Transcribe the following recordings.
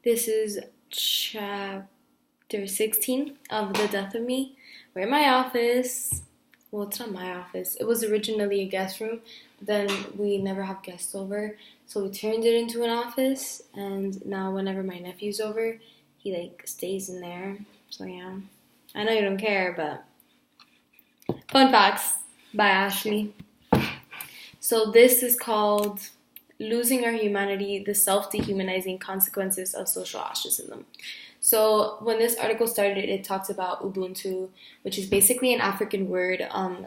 This is chapter 16 of The Death of Me. We're in my office. Well, it's not my office. It was originally a guest room, but then we never have guests over, so we turned it into an office, and now whenever my nephew's over, he stays in there. So yeah. I know you don't care, but fun facts by Ashley. So this is called Losing Our Humanity, the Self-Dehumanizing Consequences of Social Ostracism. So when this article started, it talks about Ubuntu, which is basically an African word,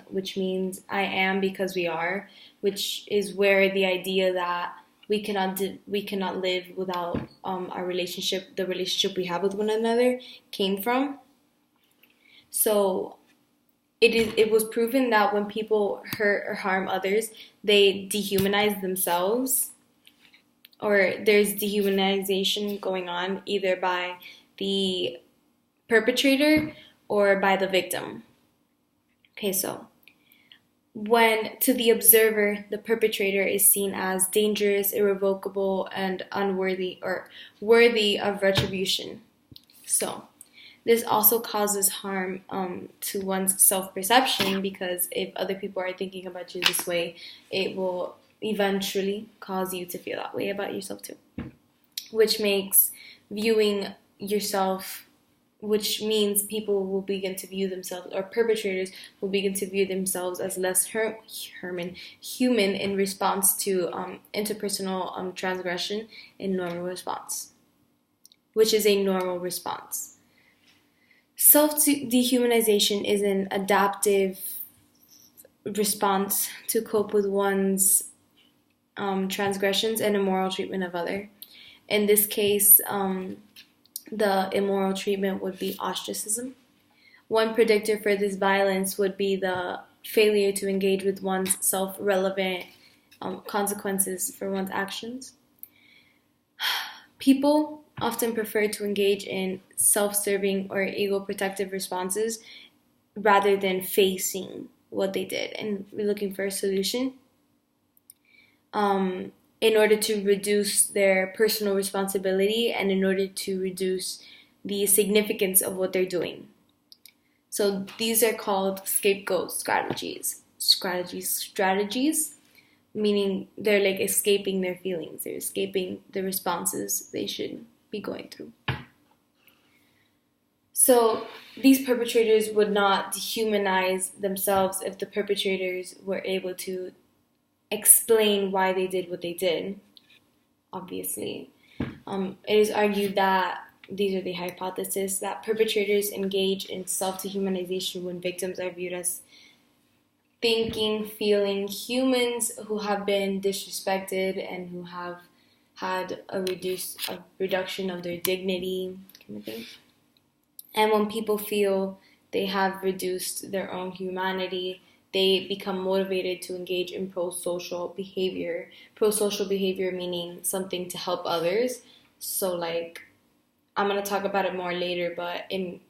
which means I am because we are, which is where the idea that we cannot live without our relationship, the relationship we have with one another, came from. So it was proven that when people hurt or harm others, they dehumanize themselves, or there's dehumanization going on either by the perpetrator or by the victim. Okay, so when to the observer, the perpetrator is seen as dangerous, irrevocable, and unworthy or worthy of retribution. So this also causes harm to one's self-perception, because if other people are thinking about you this way, it will eventually cause you to feel that way about yourself too. Which makes viewing yourself, which means people will begin to view themselves, or perpetrators will begin to view themselves as less human in response to interpersonal transgression in normal response, which is a normal response. Self-dehumanization is an adaptive response to cope with one's transgressions and immoral treatment of others. In this case, the immoral treatment would be ostracism. One predictor for this violence would be the failure to engage with one's self-relevant consequences for one's actions. People often prefer to engage in self-serving or ego-protective responses rather than facing what they did and looking for a solution in order to reduce their personal responsibility and in order to reduce the significance of what they're doing. So these are called scapegoat strategies, meaning they're like escaping their feelings, they're escaping the responses they should be going through. So these perpetrators would not dehumanize themselves if the perpetrators were able to explain why they did what they did, obviously. It is argued that, these are the hypotheses, that perpetrators engage in self-dehumanization when victims are viewed as thinking, feeling humans who have been disrespected and who have had a reduction of their dignity, kind of thing. And when people feel they have reduced their own humanity, they become motivated to engage in pro-social behavior. Pro-social behavior meaning something to help others. So I'm going to talk about it more later, but in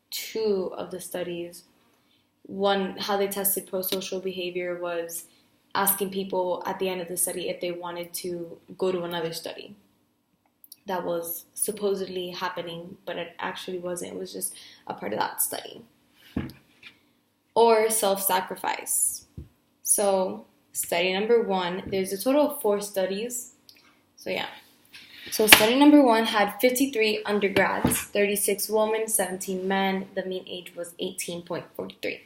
two of the studies, one, how they tested pro-social behavior was asking people at the end of the study if they wanted to go to another study that was supposedly happening, but it actually wasn't. It was just a part of that study. Or self-sacrifice. So study number 1, there's a total of 4 studies. So study number 1 had 53 undergrads, 36 women, 17 men. The mean age was 18.43.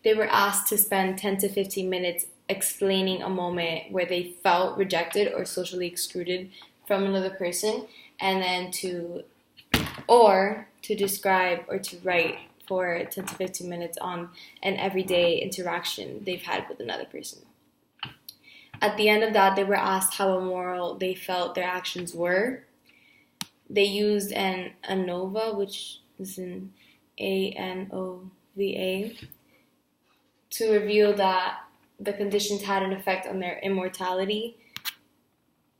They were asked to spend 10 to 15 minutes explaining a moment where they felt rejected or socially excluded from another person, and then to describe or to write for 10 to 15 minutes on an everyday interaction they've had with another person. At the end of that, they were asked how immoral they felt their actions were. They used an ANOVA, which is an ANOVA, to reveal that the conditions had an effect on their immortality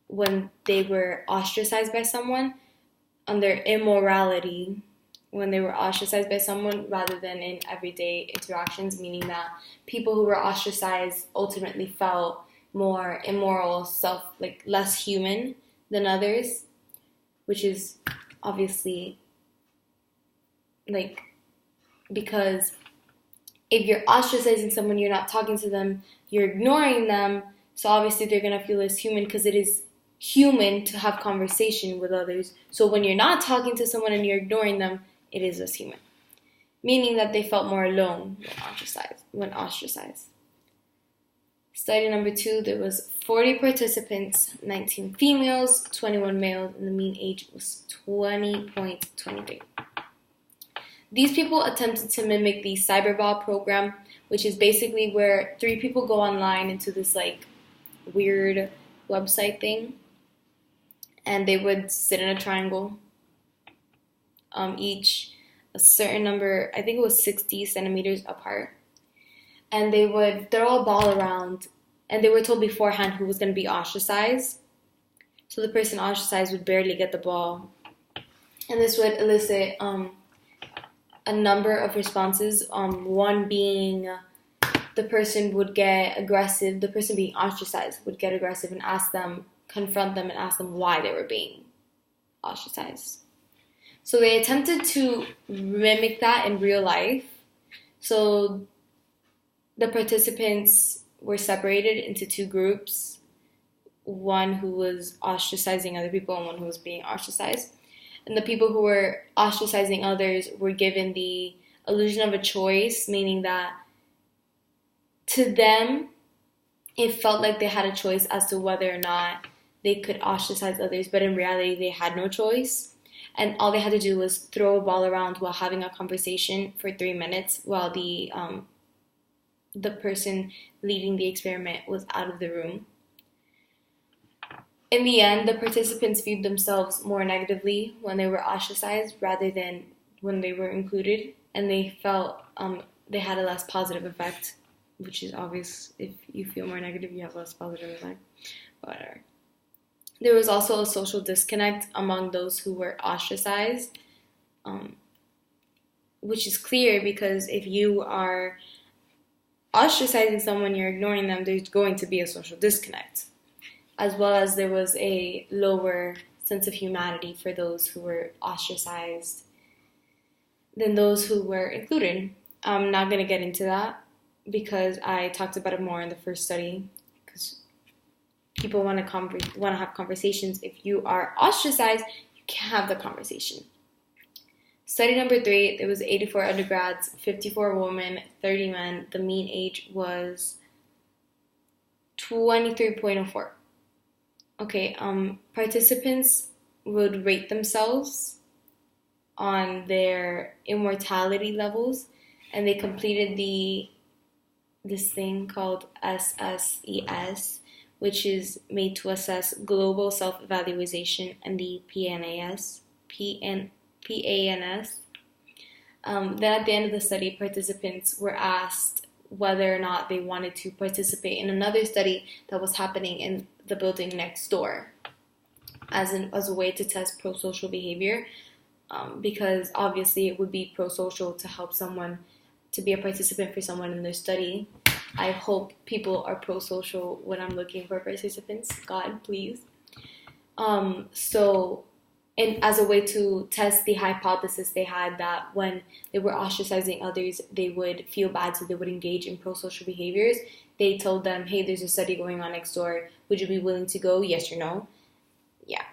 when they were ostracized by someone, on their immorality when they were ostracized by someone rather than in everyday interactions, meaning that people who were ostracized ultimately felt more immoral, less human than others. which is obviously like, because if you're ostracizing someone, you're not talking to them, you're ignoring them, so obviously they're going to feel less human, because it is human to have conversation with others. So when you're not talking to someone and you're ignoring them, it is less human. Meaning that they felt more alone when ostracized. Study number 2, there was 40 participants, 19 females, 21 males, and the mean age was 20.23. These people attempted to mimic the Cyberball program, which is basically where 3 people go online into this like weird website thing, and they would sit in a triangle, each a certain number, I think it was 60 centimeters apart, and they would throw a ball around, and they were told beforehand who was going to be ostracized. So the person ostracized would barely get the ball, and this would elicit a number of responses. One being the person would get aggressive. The person being ostracized would get aggressive and confront them and ask them why they were being ostracized. So they attempted to mimic that in real life. So the participants were separated into 2 groups, one who was ostracizing other people and one who was being ostracized. And the people who were ostracizing others were given the illusion of a choice, meaning that to them, it felt like they had a choice as to whether or not they could ostracize others, but in reality, they had no choice. And all they had to do was throw a ball around while having a conversation for 3 minutes while the person leading the experiment was out of the room. In the end, the participants viewed themselves more negatively when they were ostracized rather than when they were included, and they felt they had a less positive effect, which is obvious. If you feel more negative, you have less positive effect. Whatever. There was also a social disconnect among those who were ostracized, which is clear because if you are ostracizing someone, you're ignoring them, there's going to be a social disconnect. As well as there was a lower sense of humanity for those who were ostracized than those who were included. I'm not going to get into that because I talked about it more in the first study, because people want to have conversations. If you are ostracized, you can't have the conversation. Study number 3, there was 84 undergrads, 54 women, 30 men. The mean age was 23.04. Okay, participants would rate themselves on their immortality levels, and they completed this thing called SSES, which is made to assess global self-evaluation, and the PANS. Then at the end of the study, participants were asked whether or not they wanted to participate in another study that was happening in the building next door as a way to test pro-social behavior, because obviously it would be pro-social to help someone, to be a participant for someone in their study. I hope people are pro-social when I'm looking for participants. God, please. And as a way to test the hypothesis they had that when they were ostracizing others, they would feel bad, so they would engage in pro-social behaviors. They told them, hey, there's a study going on next door. Would you be willing to go? Yes or no? Yeah.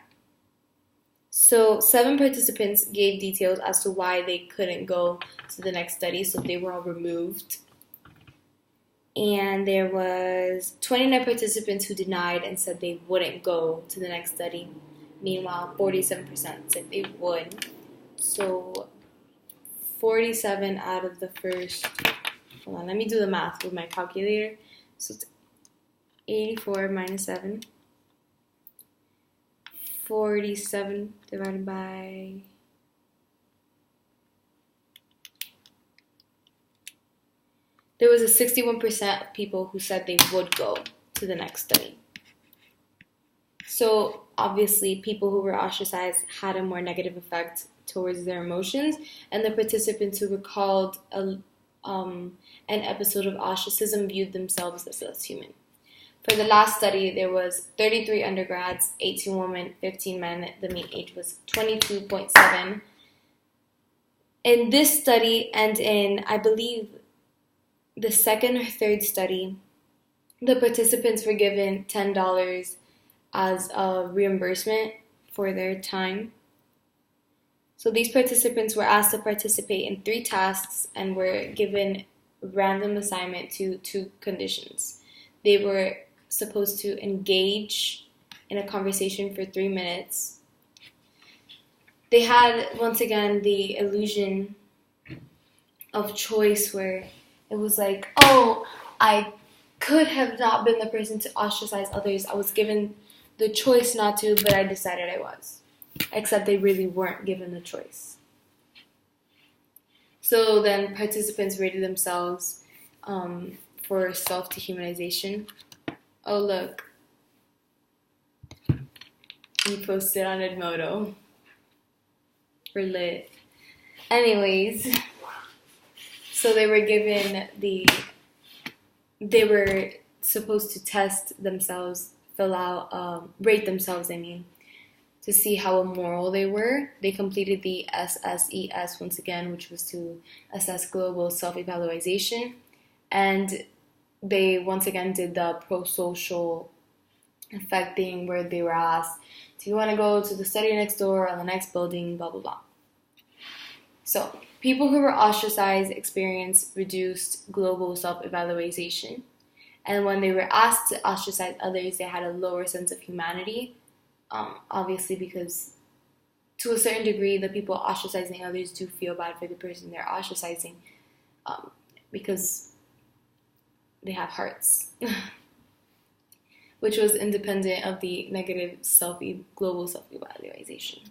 So 7 participants gave details as to why they couldn't go to the next study, so they were all removed. And there was 29 participants who denied and said they wouldn't go to the next study. Meanwhile, 47% said they would. So 47 out of the first, hold on, let me do the math with my calculator. So it's 84 minus 7. 47 divided by, there was a 61% of people who said they would go to the next study. So obviously, people who were ostracized had a more negative effect towards their emotions, and the participants who recalled an episode of ostracism viewed themselves as less human. For the last study, there was 33 undergrads, 18 women, 15 men. The mean age was 22.7. In this study and in, I believe, the second or third study, the participants were given $10 as a reimbursement for their time. So these participants were asked to participate in 3 tasks and were given random assignment to 2 conditions. They were supposed to engage in a conversation for 3 minutes. They had, once again, the illusion of choice where it was like, oh, I could have not been the person to ostracize others. I was given the choice not to, but I decided I was. Except they really weren't given the choice. So then participants rated themselves for self-dehumanization. Oh, look. We posted on Edmodo. We're lit. Anyways, so they were supposed to test themselves, rate themselves, to see how immoral they were. They completed the SSES once again, which was to assess global self-evaluation. And they once again did the pro-social effect thing where they were asked, do you want to go to the study next door or the next building, blah, blah, blah. So, people who were ostracized experienced reduced global self-evaluation. And when they were asked to ostracize others, they had a lower sense of humanity. Obviously, because to a certain degree, the people ostracizing others do feel bad for the person they're ostracizing because they have hearts, which was independent of the negative global self-evaluation.